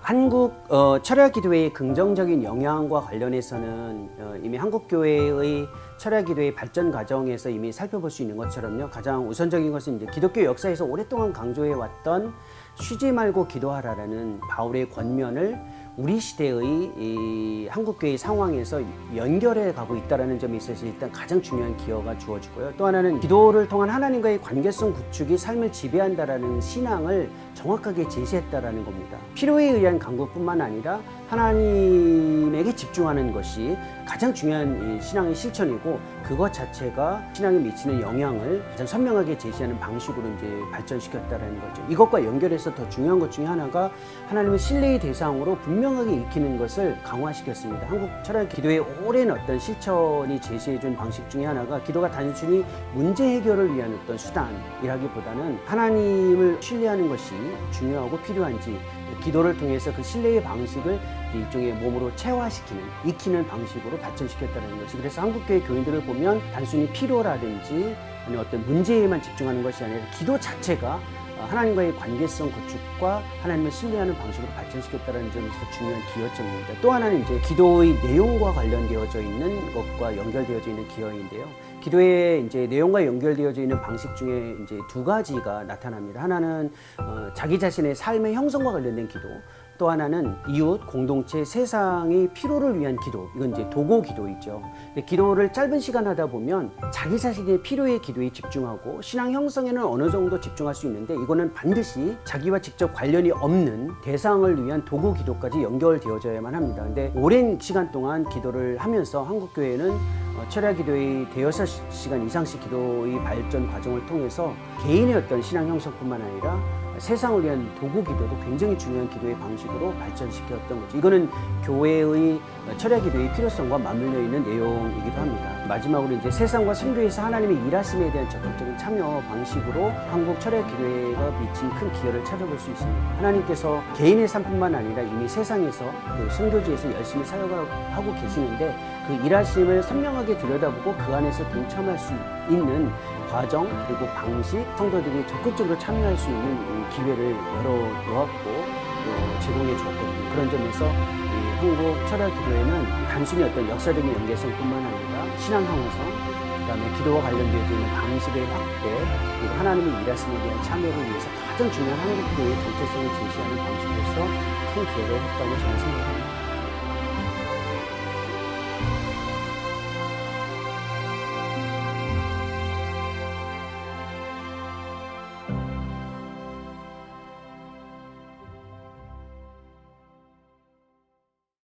한국 철야 기도회의 긍정적인 영향과 관련해서는 이미 한국 교회의 철야 기도의 발전 과정에서 이미 살펴볼 수 있는 것처럼요. 가장 우선적인 것은 이제 기독교 역사에서 오랫동안 강조해 왔던 쉬지 말고 기도하라라는 바울의 권면을 우리 시대의 이 한국교회 상황에서 연결해 가고 있다는 점에 있어서 일단 가장 중요한 기여가 주어지고요. 또 하나는 기도를 통한 하나님과의 관계성 구축이 삶을 지배한다라는 신앙을 정확하게 제시했다라는 겁니다. 필요에 의한 간구뿐만 아니라 하나님에게 집중하는 것이 가장 중요한 이 신앙의 실천이고, 그것 자체가 신앙에 미치는 영향을 가장 선명하게 제시하는 방식으로 이제 발전시켰다는 거죠. 이것과 연결해서 더 중요한 것 중에 하나가 하나님의 신뢰의 대상으로 분명하게 익히는 것을 강화시켰습니다. 한국 철야 기도의 오랜 어떤 실천이 제시해준 방식 중에 하나가, 기도가 단순히 문제 해결을 위한 어떤 수단이라기보다는 하나님을 신뢰하는 것이 중요하고 필요한지, 기도를 통해서 그 신뢰의 방식을 일종의 몸으로 체화시키는, 익히는 방식으로 발전시켰다는 것이. 그래서 한국교회 교인들을 보면 단순히 필요라든지 아니면 어떤 문제에만 집중하는 것이 아니라 기도 자체가 하나님과의 관계성 구축과 하나님을 신뢰하는 방식으로 발전시켰다는 점에서 중요한 기여점입니다. 또 하나는 이제 기도의 내용과 관련되어져 있는 것과 연결되어져 있는 기여인데요. 기도의 이제 내용과 연결되어져 있는 방식 중에 이제 두 가지가 나타납니다. 하나는 자기 자신의 삶의 형성과 관련된 기도, 또 하나는 이웃, 공동체, 세상의 필요를 위한 기도. 이건 이제 도고 기도이죠. 기도를 짧은 시간 하다 보면 자기 자신의 필요의 기도에 집중하고 신앙 형성에는 어느 정도 집중할 수 있는데, 이거는 반드시 자기와 직접 관련이 없는 대상을 위한 도고 기도까지 연결되어져야만 합니다. 근데 오랜 시간 동안 기도를 하면서 한국교회는 철야 기도의 대여섯 시간 이상씩 기도의 발전 과정을 통해서 개인의 어떤 신앙 형성뿐만 아니라 세상을 위한 도구 기도도 굉장히 중요한 기도의 방식으로 발전시켰던 거죠. 이거는 교회의 철야 기도의 필요성과 맞물려 있는 내용이기도 합니다. 마지막으로 이제 세상과 선교에서 하나님의 일하심에 대한 적극적인 참여 방식으로 한국 철야 기도회가 미친 큰 기여를 찾아볼 수 있습니다. 하나님께서 개인의 삶뿐만 아니라 이미 세상에서 그 선교지에서 열심히 사역하고 계시는데, 그 일하심을 선명하게 들여다보고 그 안에서 동참할 수 있는 과정 그리고 방식, 성도들이 적극적으로 참여할 수 있는 기회를 열어놓았고 제공해 주었거든요. 그런 점에서 이 한국 철야 기도회는 단순히 어떤 역사적인 연계성뿐만 아니라 신앙 형성, 그다음에 기도와 관련되어 있는 방식의 확대, 그리고 하나님의 일하심에 대한 참여를 위해서 가장 중요한 한국 기도의 정체성을 제시하는 방식으로서 큰 기여를 했다고 저는 생각합니다.